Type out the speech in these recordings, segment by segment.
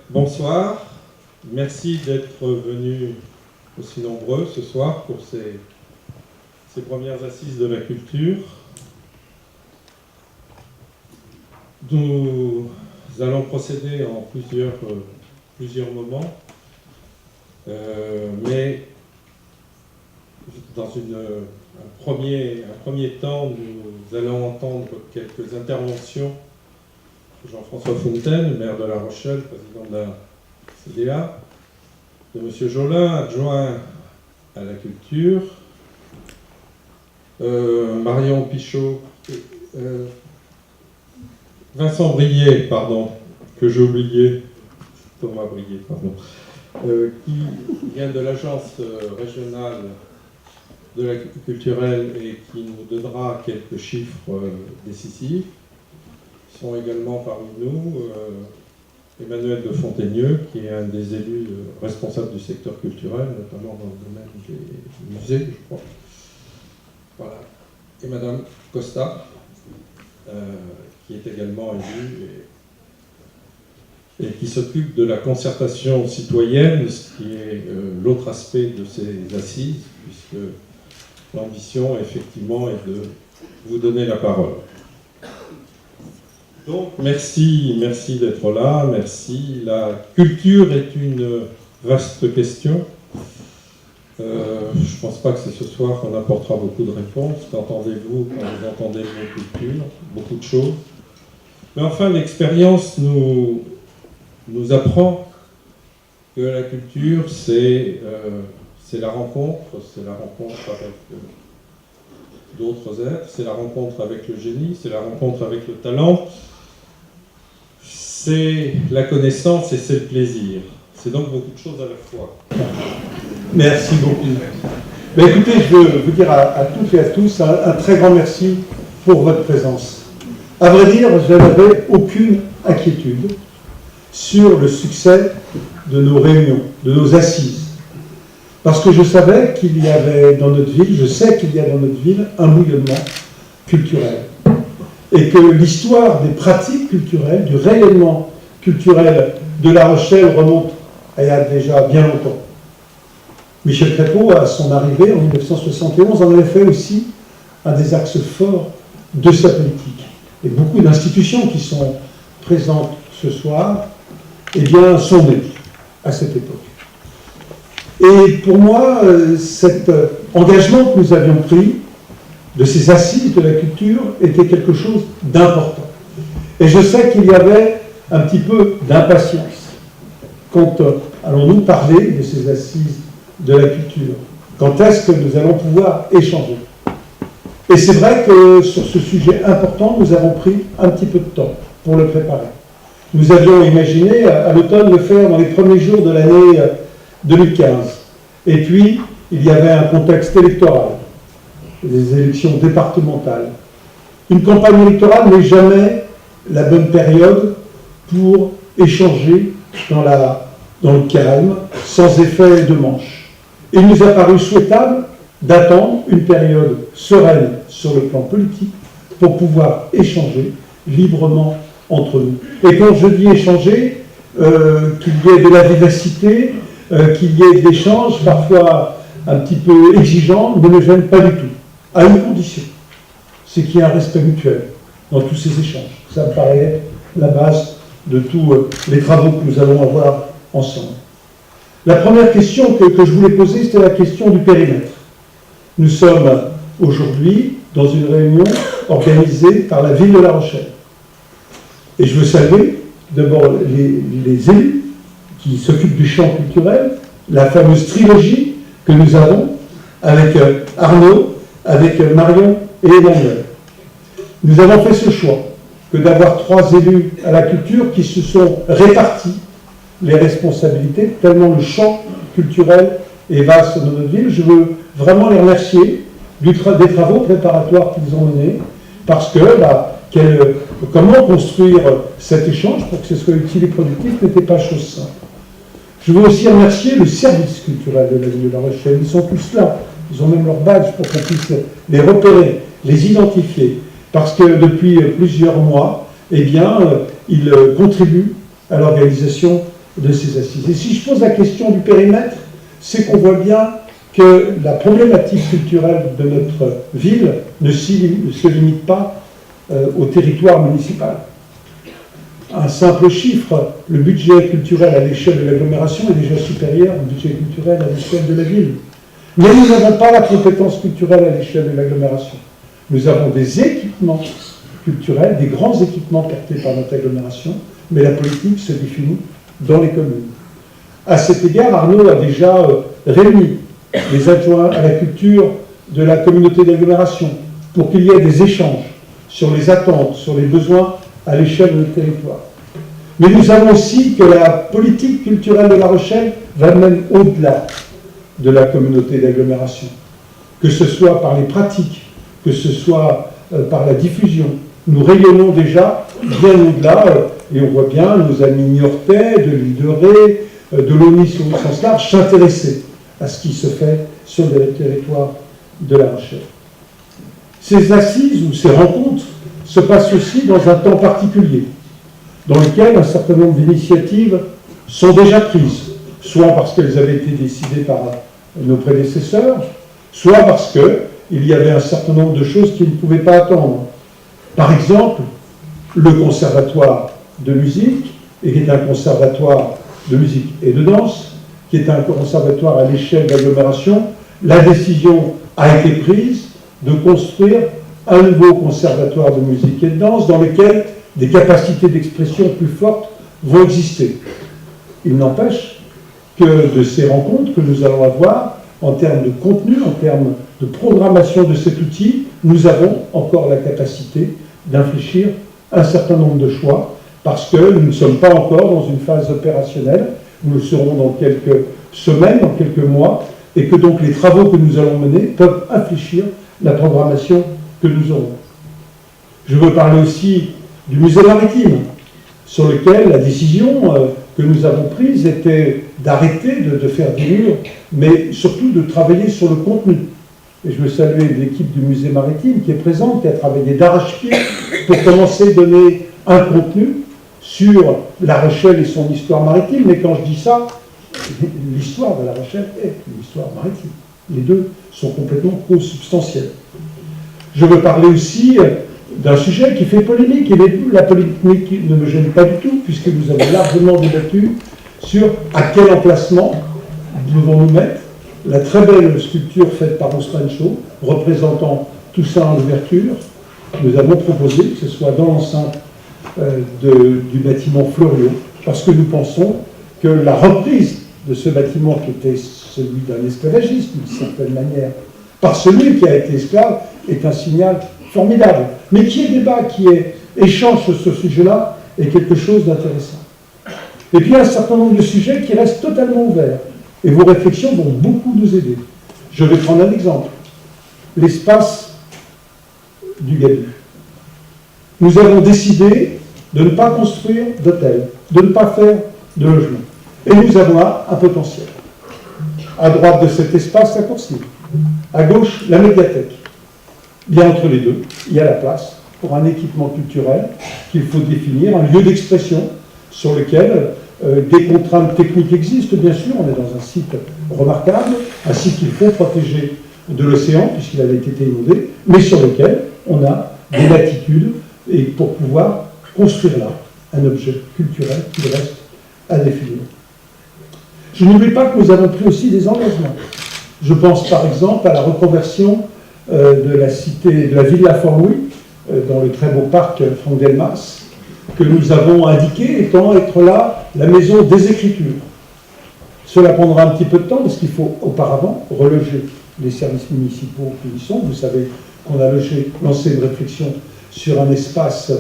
Bonsoir, merci d'être venus aussi nombreux ce soir pour ces premières assises de la culture. Nous allons procéder en plusieurs moments, mais dans un premier temps, nous allons entendre quelques interventions de Jean-François Fontaine, maire de La Rochelle, président de la CDA, de M. Jolin, adjoint à la culture, Marion Pichot, Vincent Brier, pardon, que j'ai oublié, Thomas Brier, pardon, qui vient de l'agence régionale de la culturelle et qui nous donnera quelques chiffres décisifs. Ils sont également parmi nous Emmanuel de Fontaigneux, qui est un des élus responsables du secteur culturel, notamment dans le domaine des musées, je crois. Voilà. Et Madame Costa, qui est également élue et qui s'occupe de la concertation citoyenne, ce qui est l'autre aspect de ces assises, puisque l'ambition, effectivement, est de vous donner la parole. Donc, merci d'être là, merci. La culture est une vaste question. Je ne pense pas que c'est ce soir qu'on apportera beaucoup de réponses. Qu'entendez-vous quand vous entendez le mot culture? Beaucoup de choses. Mais enfin, l'expérience nous apprend que la culture, c'est la rencontre avec d'autres êtres, c'est la rencontre avec le génie, c'est la rencontre avec le talent, c'est la connaissance et c'est le plaisir. C'est donc beaucoup de choses à la fois. Merci beaucoup. Mais écoutez, je veux vous dire à toutes et à tous un très grand merci pour votre présence. À vrai dire, je n'avais aucune inquiétude sur le succès de nos réunions, de nos assises. Parce que je savais qu'il y avait dans notre ville, je sais qu'il y a dans notre ville un bouillonnement culturel. Et que l'histoire des pratiques culturelles, du rayonnement culturel de La Rochelle remonte à il y a déjà bien longtemps. Michel Crépeau, à son arrivée en 1971, en avait fait aussi un des axes forts de sa politique. Et beaucoup d'institutions qui sont présentes ce soir, eh bien, sont nées à cette époque. Et pour moi, cet engagement que nous avions pris de ces assises de la culture était quelque chose d'important. Et je sais qu'il y avait un petit peu d'impatience. Quand allons-nous parler de ces assises de la culture? Quand est-ce que nous allons pouvoir échanger? Et c'est vrai que sur ce sujet important, nous avons pris un petit peu de temps pour le préparer. Nous avions imaginé à l'automne le faire dans les premiers jours de l'année 2015. Et puis, il y avait un contexte électoral, des élections départementales. Une campagne électorale n'est jamais la bonne période pour échanger dans le calme, sans effet de manche. Il nous a paru souhaitable d'attendre une période sereine sur le plan politique pour pouvoir échanger librement entre nous. Et quand je dis échanger, qu'il y ait de la vivacité, qu'il y ait des échanges parfois un petit peu exigeants, ne me gêne pas du tout. À une condition, c'est qu'il y ait un respect mutuel dans tous ces échanges. Ça me paraît être la base de tous les travaux que nous allons avoir ensemble. La première question que je voulais poser, c'était la question du périmètre. Nous sommes aujourd'hui dans une réunion organisée par la ville de La Rochelle. Et je veux saluer d'abord les élus qui s'occupent du champ culturel, la fameuse trilogie que nous avons avec Arnaud, avec Marion et Emmanuel. Nous avons fait ce choix que d'avoir 3 élus à la culture qui se sont répartis les responsabilités, tellement le champ culturel est vaste dans notre ville. Je veux vraiment les remercier des travaux préparatoires qu'ils ont menés, parce que comment construire cet échange pour que ce soit utile et productif n'était pas chose simple. Je veux aussi remercier le service culturel de la ville de La Rochelle. Ils sont tous là. Ils ont même leur badge pour qu'on puisse les repérer, les identifier. Parce que depuis plusieurs mois, eh bien, ils contribuent à l'organisation de ces assises. Et si je pose la question du périmètre, c'est qu'on voit bien que la problématique culturelle de notre ville ne se limite pas au territoire municipal. Un simple chiffre, le budget culturel à l'échelle de l'agglomération est déjà supérieur au budget culturel à l'échelle de la ville. Mais nous n'avons pas la compétence culturelle à l'échelle de l'agglomération. Nous avons des équipements culturels, des grands équipements portés par notre agglomération, mais la politique se définit dans les communes. À cet égard, Arnaud a déjà réuni les adjoints à la culture de la communauté d'agglomération pour qu'il y ait des échanges sur les attentes, sur les besoins à l'échelle de notre territoire. Mais nous savons aussi que la politique culturelle de La Rochelle va même au-delà de la communauté d'agglomération, que ce soit par les pratiques, que ce soit par la diffusion. Nous rayonnons déjà bien au-delà, et on voit bien nos amis niortais, de l'île de Ré, de l'ONIS au sens large, s'intéresser à ce qui se fait sur le territoire de La Rochelle. Ces assises ou ces rencontres se passent aussi dans un temps particulier, dans lequel un certain nombre d'initiatives sont déjà prises, soit parce qu'elles avaient été décidées par nos prédécesseurs, soit parce qu'il y avait un certain nombre de choses qui ne pouvaient pas attendre. Par exemple, le conservatoire de musique, et qui est un conservatoire de musique et de danse, qui est un conservatoire à l'échelle d'agglomération, la décision a été prise de construire un nouveau conservatoire de musique et de danse dans lequel des capacités d'expression plus fortes vont exister. Il n'empêche que de ces rencontres que nous allons avoir, en termes de contenu, en termes de programmation de cet outil, nous avons encore la capacité d'infléchir un certain nombre de choix, parce que nous ne sommes pas encore dans une phase opérationnelle, nous le serons dans quelques semaines, dans quelques mois, et que donc les travaux que nous allons mener peuvent infléchir la programmation que nous aurons. Je veux parler aussi du musée maritime, sur lequel la décision que nous avons prise était d'arrêter de faire des murs, mais surtout de travailler sur le contenu. Et je veux saluer l'équipe du musée maritime qui est présente, qui a travaillé d'arrache-pied pour commencer à donner un contenu sur La Rochelle et son histoire maritime. Mais quand je dis ça, l'histoire de La Rochelle est une histoire maritime. Les deux sont complètement consubstantiels. Je veux parler aussi d'un sujet qui fait polémique, et la polémique ne me gêne pas du tout, puisque nous avons largement débattu sur à quel emplacement devons-nous mettre la très belle sculpture faite par Ousmane Chaud, représentant Toussaint en ouverture. Nous avons proposé que ce soit dans l'enceinte du bâtiment Fleuriot, parce que nous pensons que la reprise de ce bâtiment, qui était celui d'un esclavagiste, d'une certaine manière, par celui qui a été esclave, est un signal formidable. Mais qui est débat, qui est échange sur ce sujet-là, est quelque chose d'intéressant. Et puis, il y a un certain nombre de sujets qui restent totalement ouverts. Et vos réflexions vont beaucoup nous aider. Je vais prendre un exemple. L'espace du Gabu. Nous avons décidé de ne pas construire d'hôtel, de ne pas faire de logement. Et nous avons là un potentiel. À droite de cet espace, la Coursive. À gauche, la médiathèque. Bien entre les deux, il y a la place pour un équipement culturel qu'il faut définir, un lieu d'expression sur lequel des contraintes techniques existent, bien sûr. On est dans un site remarquable, un site qu'il faut protéger de l'océan, puisqu'il avait été inondé, mais sur lequel on a des latitudes et pour pouvoir construire là un objet culturel qui reste à définir. Je n'oublie pas que nous avons pris aussi des engagements. Je pense par exemple à la reconversion de la cité, de la Villa Fort-Louis, dans le très beau parc Franck Delmas, que nous avons indiqué étant être là la maison des écritures. Cela prendra un petit peu de temps parce qu'il faut auparavant reloger les services municipaux qui y sont. Vous savez qu'on a lancé une réflexion sur un espace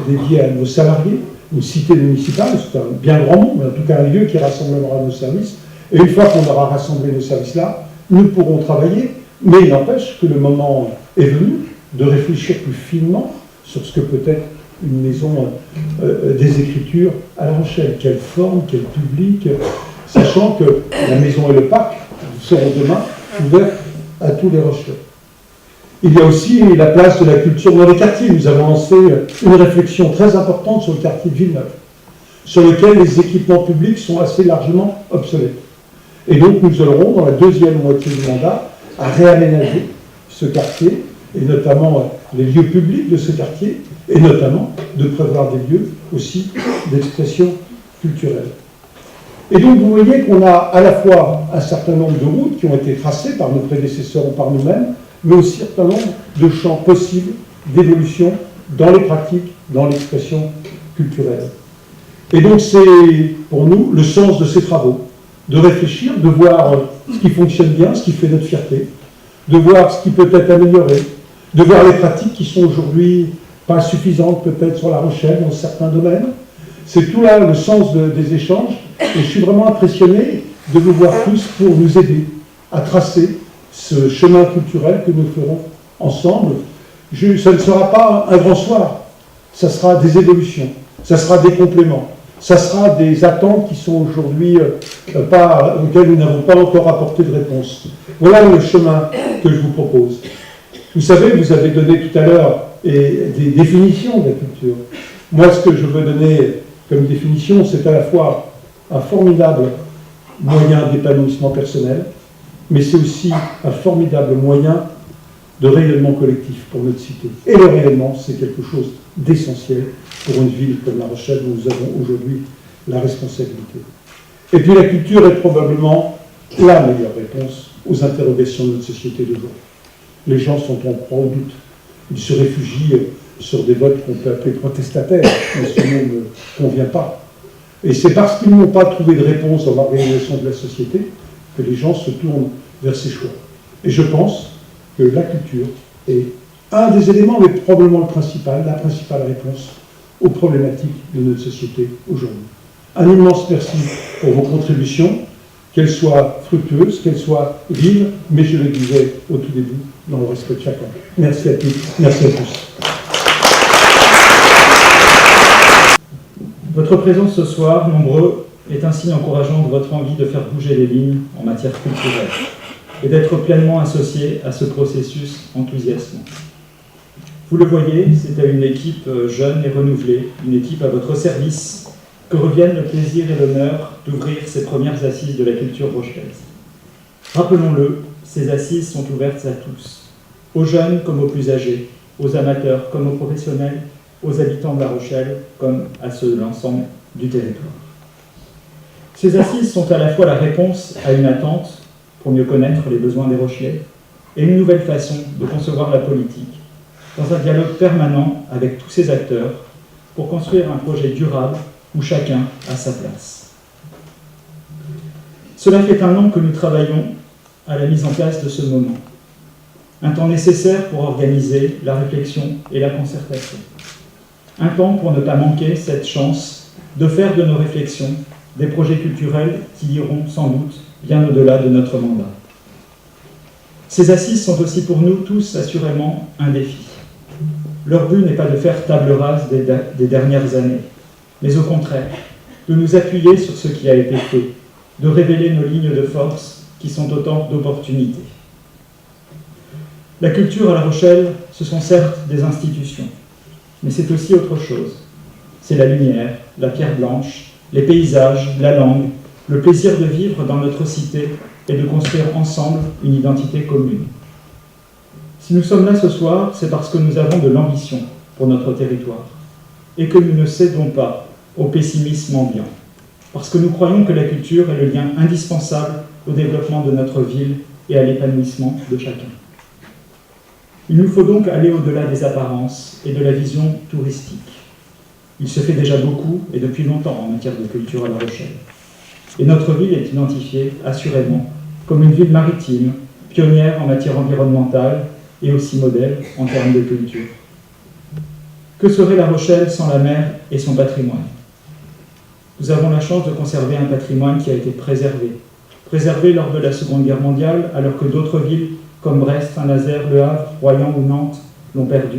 dédié à nos salariés, une cité municipale, c'est un bien grand mot, mais en tout cas un lieu qui rassemblera nos services. Et une fois qu'on aura rassemblé nos services là, nous pourrons travailler, mais il n'empêche que le moment est venu de réfléchir plus finement sur ce que peut être une maison des écritures à La Rochelle. Quelle forme, quel public, sachant que la maison et le parc seront demain ouverts à tous les Rochelais. Il y a aussi la place de la culture dans les quartiers. Nous avons lancé une réflexion très importante sur le quartier de Villeneuve. sur lequel les équipements publics sont assez largement obsolètes. Et donc nous aurons, dans la deuxième moitié du mandat, à réaménager ce quartier, et notamment les lieux publics de ce quartier, et notamment de prévoir des lieux aussi d'expression culturelle. Et donc vous voyez qu'on a à la fois un certain nombre de routes qui ont été tracées par nos prédécesseurs ou par nous-mêmes, mais aussi un certain nombre de champs possibles d'évolution dans les pratiques, dans l'expression culturelle. Et donc c'est pour nous le sens de ces travaux, de réfléchir, de voir ce qui fonctionne bien, ce qui fait notre fierté, de voir ce qui peut être amélioré, de voir les pratiques qui sont aujourd'hui pas suffisantes peut-être sur La Rochelle dans certains domaines. C'est tout là le sens des échanges, et je suis vraiment impressionné de vous voir tous pour nous aider à tracer ce chemin culturel que nous ferons ensemble. Ça ne sera pas un grand soir, ça sera des évolutions, ça sera des compléments, ça sera des attentes qui sont aujourd'hui auxquelles nous n'avons pas encore apporté de réponse. Voilà le chemin que je vous propose. Vous savez, vous avez donné tout à l'heure des définitions de la culture. Moi, ce que je veux donner comme définition, c'est à la fois un formidable moyen d'épanouissement personnel, mais c'est aussi un formidable moyen de rayonnement collectif pour notre cité. Et le rayonnement, c'est quelque chose d'essentiel pour une ville comme La Rochelle, où nous avons aujourd'hui la responsabilité. Et puis la culture est probablement la meilleure réponse aux interrogations de notre société d'aujourd'hui. Les gens sont en proie au doute. Ils se réfugient sur des votes qu'on peut appeler protestataires, mais ce mot ne convient pas. Et c'est parce qu'ils n'ont pas trouvé de réponse dans l'organisation de la société que les gens se tournent vers ces choix. Et je pense que la culture est un des éléments, mais probablement le principal, la principale réponse aux problématiques de notre société aujourd'hui. Un immense merci pour vos contributions, qu'elles soient fructueuses, qu'elles soient vives, mais je le disais au tout début, dans le respect de chacun. Merci à toutes, merci à tous. Votre présence ce soir, nombreux, est un signe encourageant de votre envie de faire bouger les lignes en matière culturelle et d'être pleinement associé à ce processus enthousiasmant. Vous le voyez, c'est à une équipe jeune et renouvelée, une équipe à votre service, que reviennent le plaisir et l'honneur d'ouvrir ces premières assises de la culture rochelaise. Rappelons-le, ces assises sont ouvertes à tous, aux jeunes comme aux plus âgés, aux amateurs comme aux professionnels, aux habitants de La Rochelle comme à ceux de l'ensemble du territoire. Ces assises sont à la fois la réponse à une attente pour mieux connaître les besoins des Rochelais et une nouvelle façon de concevoir la politique, dans un dialogue permanent avec tous ces acteurs pour construire un projet durable où chacun a sa place. Cela fait un an que nous travaillons à la mise en place de ce moment. Un temps nécessaire pour organiser la réflexion et la concertation. Un temps pour ne pas manquer cette chance de faire de nos réflexions des projets culturels qui iront sans doute bien au-delà de notre mandat. Ces assises sont aussi pour nous tous assurément un défi. Leur but n'est pas de faire table rase des dernières années, mais au contraire, de nous appuyer sur ce qui a été fait, de révéler nos lignes de force qui sont autant d'opportunités. La culture à La Rochelle, ce sont certes des institutions, mais c'est aussi autre chose. C'est la lumière, la pierre blanche, les paysages, la langue, le plaisir de vivre dans notre cité et de construire ensemble une identité commune. Si nous sommes là ce soir, c'est parce que nous avons de l'ambition pour notre territoire et que nous ne cédons pas au pessimisme ambiant, parce que nous croyons que la culture est le lien indispensable au développement de notre ville et à l'épanouissement de chacun. Il nous faut donc aller au-delà des apparences et de la vision touristique. Il se fait déjà beaucoup et depuis longtemps en matière de culture à La Rochelle. Et notre ville est identifiée, assurément, comme une ville maritime, pionnière en matière environnementale et aussi modèle en termes de culture. Que serait La Rochelle sans la mer et son patrimoine ? Nous avons la chance de conserver un patrimoine qui a été préservé lors de la Seconde Guerre mondiale, alors que d'autres villes comme Brest, Saint-Nazaire, Le Havre, Royan ou Nantes l'ont perdu.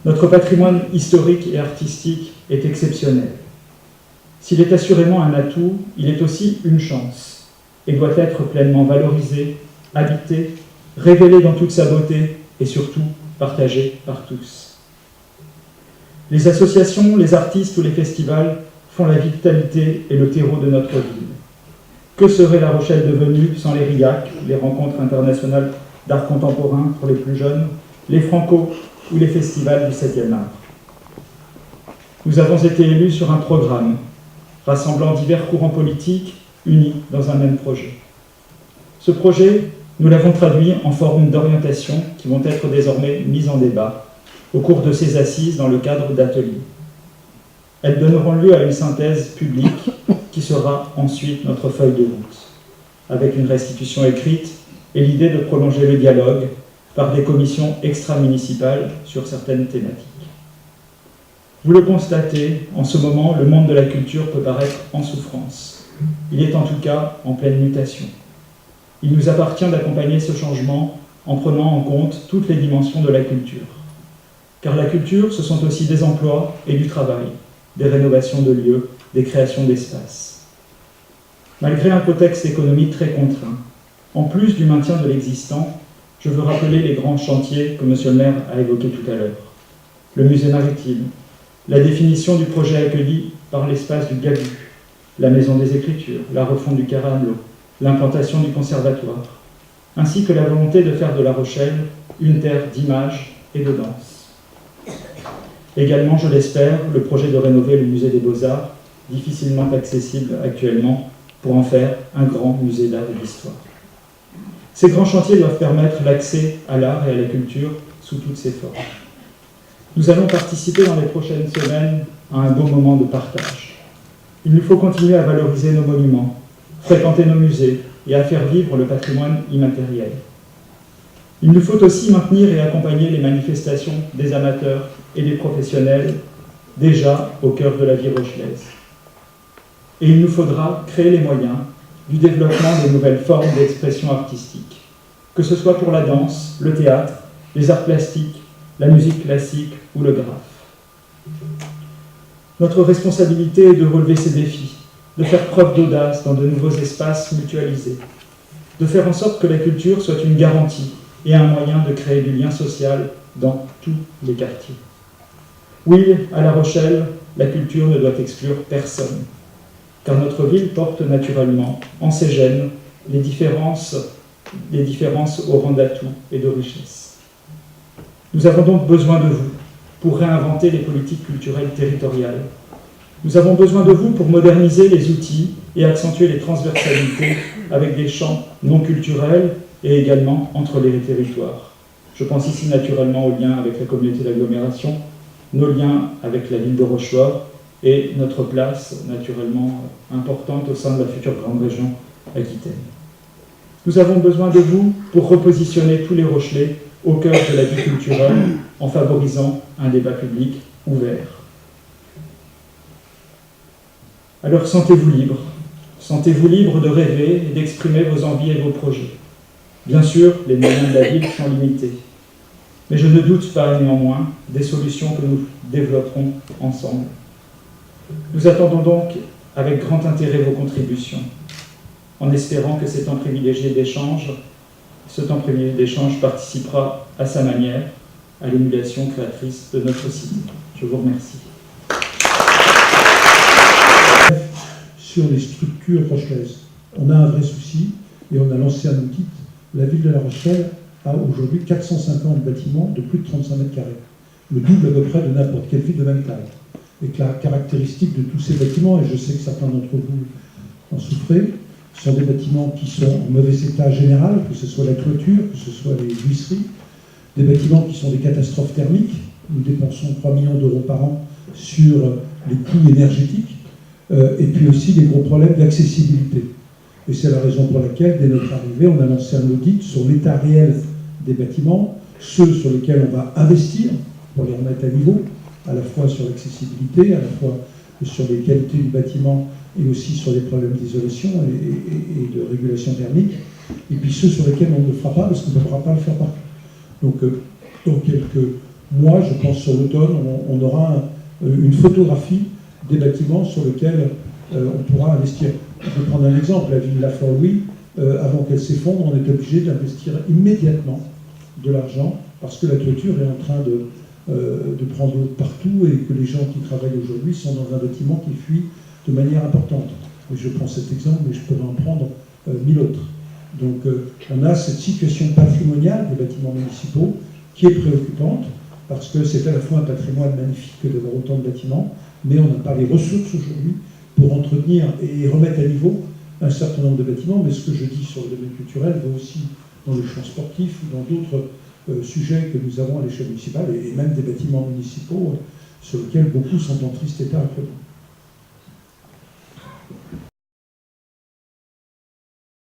Notre patrimoine historique et artistique est exceptionnel. S'il est assurément un atout, il est aussi une chance et doit être pleinement valorisé, habité, révélé dans toute sa beauté et surtout partagé par tous. Les associations, les artistes ou les festivals font la vitalité et le terreau de notre ville. Que serait La Rochelle devenue sans les RIAC, les rencontres internationales d'art contemporain pour les plus jeunes, les Franco ou les festivals du 7e art? Nous avons été élus sur un programme rassemblant divers courants politiques unis dans un même projet. Ce projet, nous l'avons traduit en forme d'orientation qui vont être désormais mises en débat au cours de ces assises dans le cadre d'ateliers. Elles donneront lieu à une synthèse publique qui sera ensuite notre feuille de route, avec une restitution écrite et l'idée de prolonger le dialogue par des commissions extra-municipales sur certaines thématiques. Vous le constatez, en ce moment, le monde de la culture peut paraître en souffrance. Il est en tout cas en pleine mutation. Il nous appartient d'accompagner ce changement en prenant en compte toutes les dimensions de la culture. Car la culture, ce sont aussi des emplois et du travail, des rénovations de lieux, des créations d'espaces. Malgré un contexte économique très contraint, en plus du maintien de l'existant, je veux rappeler les grands chantiers que M. le maire a évoqués tout à l'heure. Le musée maritime, la définition du projet accueilli par l'espace du Gabu, la maison des écritures, la refonte du Caramelot, l'implantation du conservatoire, ainsi que la volonté de faire de La Rochelle une terre d'image et de danse. Également, je l'espère, le projet de rénover le musée des Beaux-Arts, difficilement accessible actuellement, pour en faire un grand musée d'art et d'histoire. Ces grands chantiers doivent permettre l'accès à l'art et à la culture sous toutes ses formes. Nous allons participer dans les prochaines semaines à un beau moment de partage. Il nous faut continuer à valoriser nos monuments, fréquenter nos musées et à faire vivre le patrimoine immatériel. Il nous faut aussi maintenir et accompagner les manifestations des amateurs et des professionnels déjà au cœur de la vie rochelaise. Et il nous faudra créer les moyens du développement de nouvelles formes d'expression artistique, que ce soit pour la danse, le théâtre, les arts plastiques, la musique classique ou le graphe. Notre responsabilité est de relever ces défis, de faire preuve d'audace dans de nouveaux espaces mutualisés, de faire en sorte que la culture soit une garantie et un moyen de créer du lien social dans tous les quartiers. Oui, à La Rochelle, la culture ne doit exclure personne, car notre ville porte naturellement en ses gènes les différences au rang d'atout et de richesse. Nous avons donc besoin de vous pour réinventer les politiques culturelles territoriales. Nous avons besoin de vous pour moderniser les outils et accentuer les transversalités avec des champs non culturels et également entre les territoires. Je pense ici naturellement aux liens avec la communauté d'agglomération, nos liens avec la ville de Rochefort et notre place naturellement importante au sein de la future grande région Aquitaine. Nous avons besoin de vous pour repositionner tous les Rochelais au cœur de la vie culturelle en favorisant un débat public ouvert. Alors sentez-vous libre de rêver et d'exprimer vos envies et vos projets. Bien sûr, les moyens de la ville sont limités, mais je ne doute pas néanmoins des solutions que nous développerons ensemble. Nous attendons donc avec grand intérêt vos contributions, en espérant que ce temps privilégié d'échange participera à sa manière à l'émulation créatrice de notre cité. Je vous remercie. Sur les structures rochelaises, on a un vrai souci et on a lancé un audit. La ville de La Rochelle a aujourd'hui 450 bâtiments de plus de 35 mètres carrés, le double à peu près de n'importe quelle ville de même taille. Et que la caractéristique de tous ces bâtiments, et je sais que certains d'entre vous en souffrez, sont des bâtiments qui sont en mauvais état général, que ce soit la toiture, que ce soit les buisseries, des bâtiments qui sont des catastrophes thermiques. Nous dépensons 3 millions d'euros par an sur les coûts énergétiques, et puis aussi des gros problèmes d'accessibilité. Et c'est la raison pour laquelle, dès notre arrivée, on a lancé un audit sur l'état réel des bâtiments, ceux sur lesquels on va investir pour les remettre à niveau, à la fois sur l'accessibilité, à la fois sur les qualités du bâtiment et aussi sur les problèmes d'isolation et de régulation thermique, et puis ceux sur lesquels on ne le fera pas parce qu'on ne pourra pas le faire partout. Donc, dans quelques mois, je pense sur l'automne, on aura une photographie des bâtiments sur lesquels on pourra investir. Je vais prendre un exemple, la ville de La Fort-Louis, avant qu'elle s'effondre, on est obligé d'investir immédiatement de l'argent parce que la toiture est en train de prendre l'eau partout et que les gens qui travaillent aujourd'hui sont dans un bâtiment qui fuit de manière importante. Et je prends cet exemple, mais je pourrais en prendre 1000 autres. Donc on a cette situation patrimoniale des bâtiments municipaux qui est préoccupante, parce que c'est à la fois un patrimoine magnifique que d'avoir autant de bâtiments, mais on n'a pas les ressources aujourd'hui pour entretenir et remettre à niveau un certain nombre de bâtiments. Mais ce que je dis sur le domaine culturel vaut aussi dans le champ sportif ou dans d'autres sujets que nous avons à l'échelle municipale, et même des bâtiments municipaux sur lesquels beaucoup sont en triste état actuellement.